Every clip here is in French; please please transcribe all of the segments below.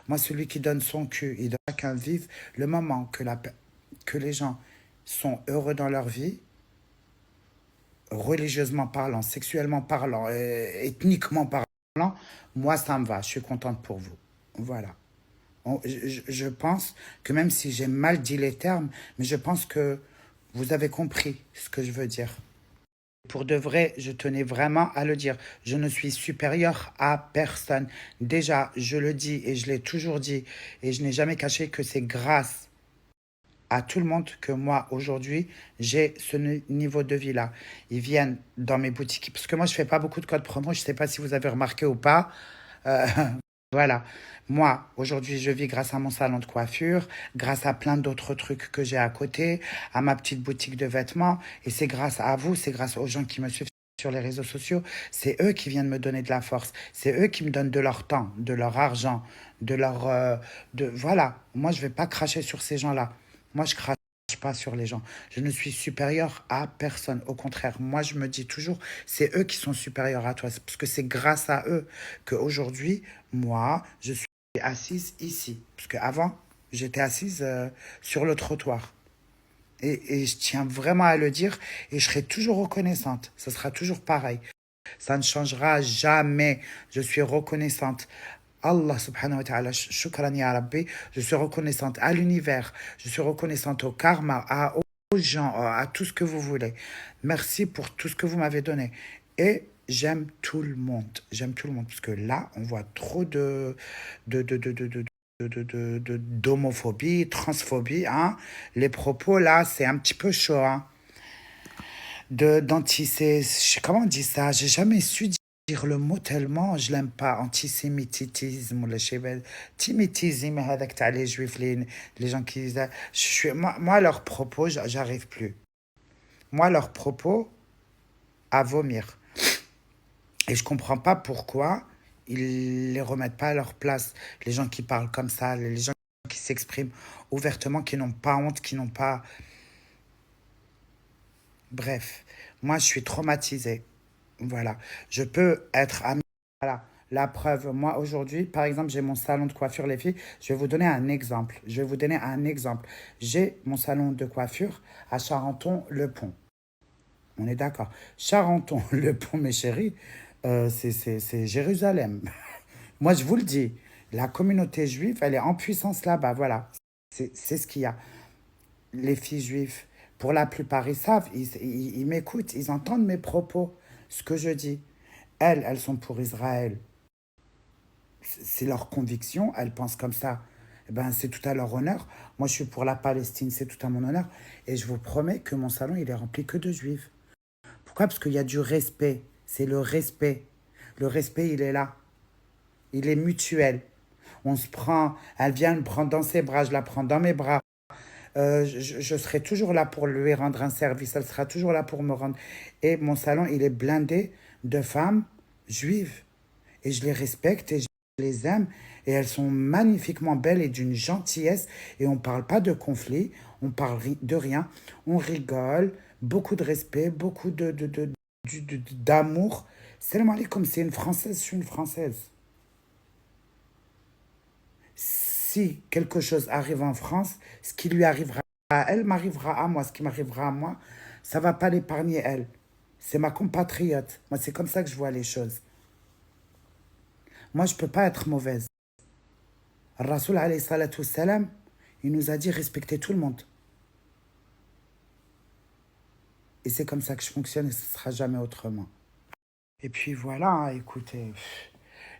Moi, celui qui donne son cul, il doit chacun vivre le moment que les gens sont heureux dans leur vie, religieusement parlant, sexuellement parlant, ethniquement parlant. Moi, ça me va. Je suis contente pour vous. Voilà. Je pense que même si j'ai mal dit les termes, mais je pense que vous avez compris ce que je veux dire. Pour de vrai, je tenais vraiment à le dire. Je ne suis supérieur à personne. Déjà, je le dis et je l'ai toujours dit et je n'ai jamais caché que c'est grâce à tout le monde que moi, aujourd'hui, j'ai ce niveau de vie-là. Ils viennent dans mes boutiques, parce que moi, je fais pas beaucoup de codes promo, je ne sais pas si vous avez remarqué ou pas. Euh, voilà. Moi, aujourd'hui, je vis grâce à mon salon de coiffure, grâce à plein d'autres trucs que j'ai à côté, à ma petite boutique de vêtements. Et c'est grâce à vous, c'est grâce aux gens qui me suivent sur les réseaux sociaux. C'est eux qui viennent me donner de la force. C'est eux qui me donnent de leur temps, de leur argent, de leur... voilà. Moi, je vais pas cracher sur ces gens-là. Moi, je crache pas sur les gens. Je ne suis supérieur à personne. Au contraire, moi, je me dis toujours, c'est eux qui sont supérieurs à toi. Parce que c'est grâce à eux qu'aujourd'hui, moi, je suis assise ici. Parce qu'avant, j'étais assise sur le trottoir. Et je tiens vraiment à le dire et je serai toujours reconnaissante. Ce sera toujours pareil. Ça ne changera jamais. Je suis reconnaissante. Allah subhanahu wa ta'ala, shukran ya Rabbi. Je suis reconnaissante à l'univers. Je suis reconnaissante au karma, aux gens, à tout ce que vous voulez. Merci pour tout ce que vous m'avez donné. Et j'aime tout le monde. J'aime tout le monde. Parce que là, on voit trop de, de, de, de, de d'homophobie, transphobie, hein. Les propos là, c'est un petit peu chaud, hein. Comment on dit ça? J'ai jamais su dire le mot tellement je l'aime pas. Antisémitisme ou le timitisme avec les juifs, les gens qui moi leurs propos, j'arrive plus. Moi leurs propos à vomir. Et je comprends pas pourquoi ils les remettent pas à leur place. Les gens qui parlent comme ça, les gens qui s'expriment ouvertement, qui n'ont pas honte, qui n'ont pas... Bref, moi je suis traumatisée. Voilà. Je peux être amie. Voilà. La preuve, moi aujourd'hui, par exemple, j'ai mon salon de coiffure, les filles. Je vais vous donner un exemple. Je vais vous donner un exemple. J'ai mon salon de coiffure à Charenton-le-Pont. On est d'accord. Charenton-le-Pont, mes chéris, c'est Jérusalem. Moi, je vous le dis, la communauté juive, elle est en puissance là-bas. Voilà. C'est ce qu'il y a. Les filles juives, pour la plupart, ils savent, ils m'écoutent, ils entendent mes propos, ce que je dis. Elles sont pour Israël. C'est leur conviction, elles pensent comme ça. Eh ben, c'est tout à leur honneur. Moi, je suis pour la Palestine, c'est tout à mon honneur. Et je vous promets que mon salon, il est rempli que de juifs. Pourquoi? Parce qu'il y a du respect. C'est le respect. Le respect, il est là. Il est mutuel. On se prend, elle vient me prendre dans ses bras, je la prends dans mes bras. Je serai toujours là pour lui rendre un service. Elle sera toujours là pour me rendre. Et mon salon, il est blindé de femmes juives. Et je les respecte et je les aime. Et elles sont magnifiquement belles et d'une gentillesse. Et on ne parle pas de conflit, on parle de rien. On rigole, beaucoup de respect, beaucoup d'amour. Salam alaikum, c'est une Française, je suis une Française. Si quelque chose arrive en France, ce qui lui arrivera à elle m'arrivera à moi. Ce qui m'arrivera à moi, ça ne va pas l'épargner elle. C'est ma compatriote. Moi, c'est comme ça que je vois les choses. Moi, je ne peux pas être mauvaise. Rasoul alayhi salatu salam, il nous a dit respecter tout le monde. Et c'est comme ça que je fonctionne et ce ne sera jamais autrement. Et puis voilà, hein, écoutez,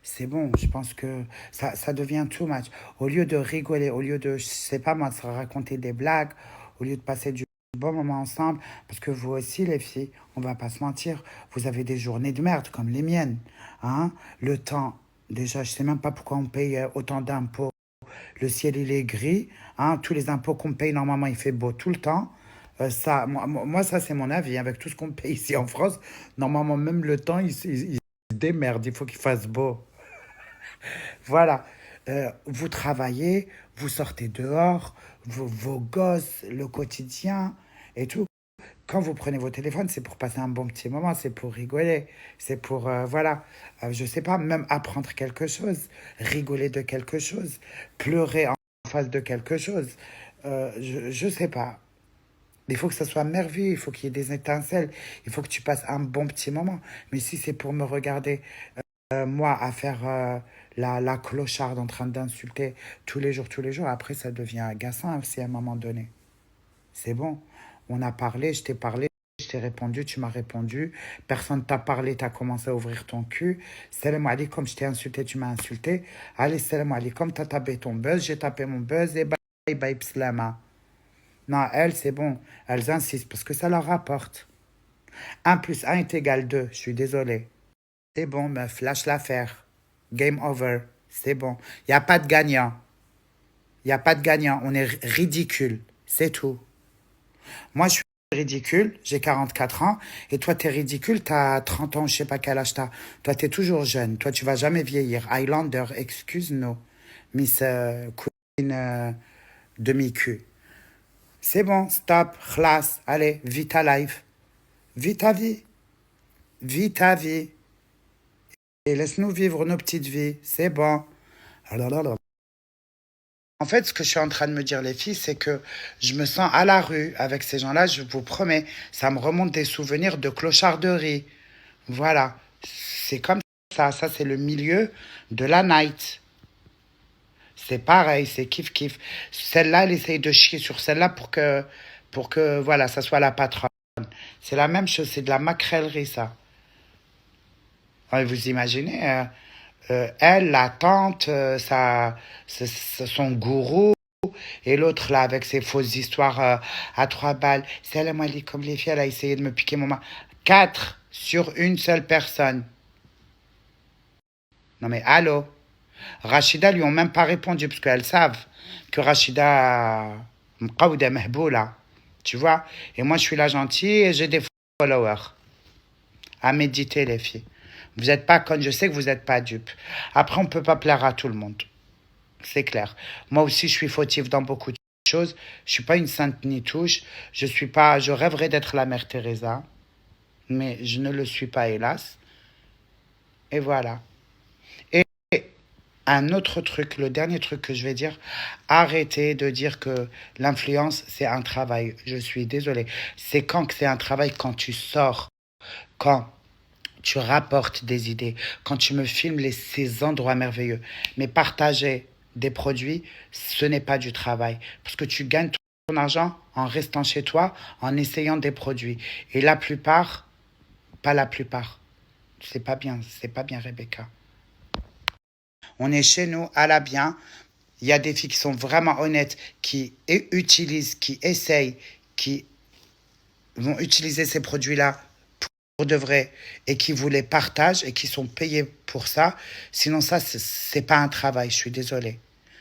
c'est bon, je pense que ça devient too much. Au lieu de rigoler, au lieu de, je sais pas moi, de se raconter des blagues, au lieu de passer du bon moment ensemble, parce que vous aussi, les filles, on va pas se mentir, vous avez des journées de merde comme les miennes. Hein. Le temps, déjà, je sais même pas pourquoi on paye autant d'impôts. Le ciel, il est gris. Hein, tous les impôts qu'on paye, normalement, il fait beau tout le temps. Ça, moi, ça, c'est mon avis. Avec tout ce qu'on paye ici en France, normalement, même le temps, il se démerde. Il faut qu'il fasse beau. Voilà. Vous travaillez, vous sortez dehors, vos gosses, le quotidien et tout. quand vous prenez vos téléphones, c'est pour passer un bon petit moment, c'est pour rigoler, c'est pour, voilà, je sais pas, même apprendre quelque chose, rigoler de quelque chose, pleurer en face de quelque chose. Je sais pas. Il faut que ça soit merveilleux, il faut qu'il y ait des étincelles, il faut que tu passes un bon petit moment. Mais si c'est pour me regarder, moi, à faire la clocharde en train d'insulter tous les jours, après ça devient agaçant aussi à un moment donné. C'est bon. On a parlé, je t'ai parlé, je t'ai répondu, tu m'as répondu. Personne t'a parlé, t'as commencé à ouvrir ton cul. Salam alaikum, je t'ai insulté, tu m'as insulté. Allez, salam alaikum, t'as tapé ton buzz, j'ai tapé mon buzz et bye bye pslama. Non, elles, c'est bon. Elles insistent parce que ça leur rapporte. Un plus un est égal 2. Je suis désolé. C'est bon, meuf, lâche l'affaire. Game over. C'est bon. Il n'y a pas de gagnant. Il n'y a pas de gagnant. On est ridicule. C'est tout. Moi, je suis ridicule. J'ai 44 ans. Et toi, t'es ridicule. T'as 30 ans, je sais pas quel âge t'as. Toi, t'es toujours jeune. Toi, tu vas jamais vieillir. Highlander, excuse-nous. Miss Queen demi-cul. C'est bon, stop, classe. Allez, vis ta life. Vis ta vie. Vis ta vie. Et laisse-nous vivre nos petites vies. C'est bon. Alors, là, là. En fait, ce que je suis en train de me dire, les filles, c'est que je me sens à la rue avec ces gens-là, je vous promets. Ça me remonte des souvenirs de clocharderie. Voilà. C'est comme ça. Ça, c'est le milieu de la night. C'est pareil, c'est kiff-kiff. Celle-là, elle essaye de chier sur celle-là pour que, voilà, ça soit la patronne. C'est la même chose, c'est de la maquerellerie, ça. Ouais, vous imaginez, elle, la tante, son gourou, et l'autre là avec ses fausses histoires à 3 balles. Salam alaikum, les filles, elle a essayé de me piquer mon main. 4 sur une seule personne. Non mais allô? Rachida lui ont même pas répondu parce qu'elles savent que Rachida mqawda mahboula. Tu vois? Et moi je suis la gentille et j'ai des followers. À méditer les filles. Vous n'êtes pas connes, je sais que vous n'êtes pas dupes. Après on ne peut pas plaire à tout le monde. C'est clair. Moi aussi je suis fautive dans beaucoup de choses. Je suis pas une sainte ni touche. Je suis pas. Je rêverais d'être la mère Teresa, mais je ne le suis pas hélas. Et voilà. Et un autre truc, le dernier truc que je vais dire, arrêtez de dire que l'influence, c'est un travail. Je suis désolée. C'est quand que c'est un travail? Quand tu sors, quand tu rapportes des idées, quand tu me filmes ces endroits merveilleux. Mais partager des produits, ce n'est pas du travail. Parce que tu gagnes ton argent en restant chez toi, en essayant des produits. Et la plupart, pas la plupart. C'est pas bien, Rebecca. On est chez nous à la bien. Il y a des filles qui sont vraiment honnêtes, qui utilisent, qui essayent, qui vont utiliser ces produits-là pour de vrai et qui vous les partagent et qui sont payés pour ça. Sinon, ça, c'est pas un travail. Je suis désolée.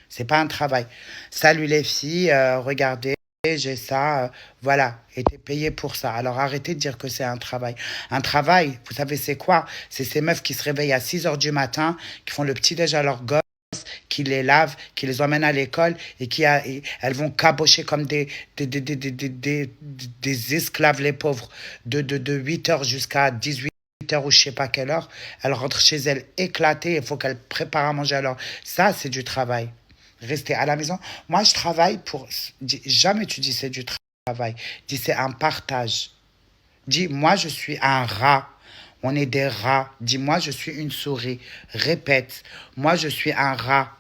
C'est pas un travail. Salut les filles, regardez, j'ai ça, voilà, et t'es payé pour ça. Alors arrêtez de dire que c'est un travail. Un travail, vous savez, c'est quoi? C'est ces meufs qui se réveillent à 6 heures du matin, qui font le petit-déj à leur gosse, qui les lavent, qui les emmènent à l'école et elles vont cabocher comme des esclaves, les pauvres, de 8 heures jusqu'à 18 heures ou je sais pas quelle heure. Elles rentrent chez elles éclatées, il faut qu'elles préparent à manger. Alors ça, c'est du travail. Rester à la maison. Moi, je travaille pour... Jamais tu dis c'est du travail. Dis c'est un partage. Dis moi, je suis un rat. On est des rats. Dis moi, je suis une souris. Répète. Moi, je suis un rat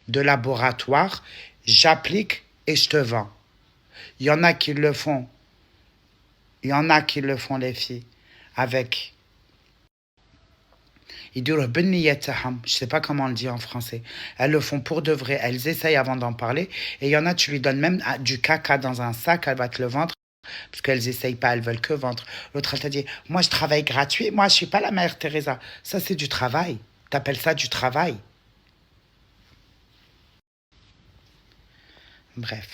de laboratoire. J'applique et je te vends. Il y en a qui le font. Il y en a qui le font, les filles. Avec... Je sais pas comment on le dit en français. Elles le font pour de vrai. Elles essayent avant d'en parler. Et il y en a, tu lui donnes même du caca dans un sac, elle va te le vendre. Parce qu'elles essayent pas, elles veulent que vendre. L'autre, elle t'a dit, moi, je travaille gratuit. Moi, je suis pas la mère Teresa. Ça, c'est du travail. T'appelles ça du travail. Bref.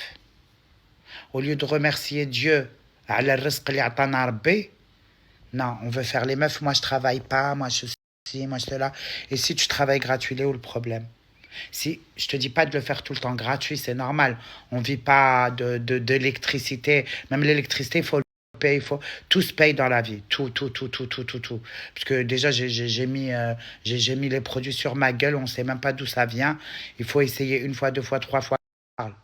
Au lieu de remercier Dieu, على الرزق اللي عطانا ربي, non, on veut faire les meufs. Moi, je travaille pas. Moi, je suis moi, je suis là. Et si tu travailles gratuit, il est où le problème? Si, je te dis pas de le faire tout le temps gratuit, c'est normal. On vit pas d'électricité. Même l'électricité, il faut le paye, il faut, tout se paye dans la vie, tout, tout, tout, tout, tout, tout, tout. Parce que déjà, j'ai mis les produits sur ma gueule, on ne sait même pas d'où ça vient. Il faut essayer une fois, deux fois, trois fois.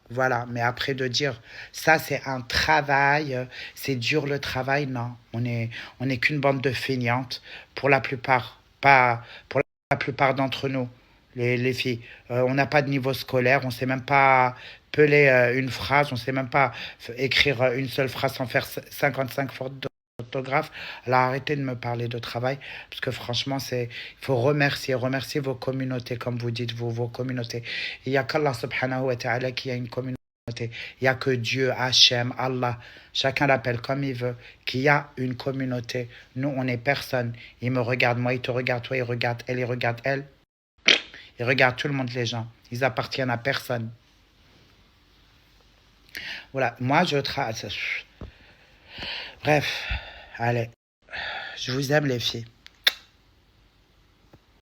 Voilà, mais après de dire ça c'est un travail, c'est dur le travail, non. On est qu'une bande de feignantes pour la plupart, pas pour la plupart d'entre nous, les filles. On n'a pas de niveau scolaire, on sait même pas peler une phrase, on sait même pas écrire une seule phrase sans faire 55 fautes d'orthographe. Alors arrêtez de me parler de travail, parce que franchement, il faut remercier vos communautés, comme vous dites, vos communautés. Il n'y a qu'Allah subhanahu wa ta'ala qui a une communauté. Il n'y a que Dieu, Hachem, Allah, chacun l'appelle comme il veut, qui a une communauté. Nous, on n'est personne. Il me regarde, moi, il te regarde, toi, il regarde elle, il regarde elle. Il regarde tout le monde, les gens. Ils appartiennent à personne. Voilà, moi, je travaille. Bref, allez, je vous aime, les filles.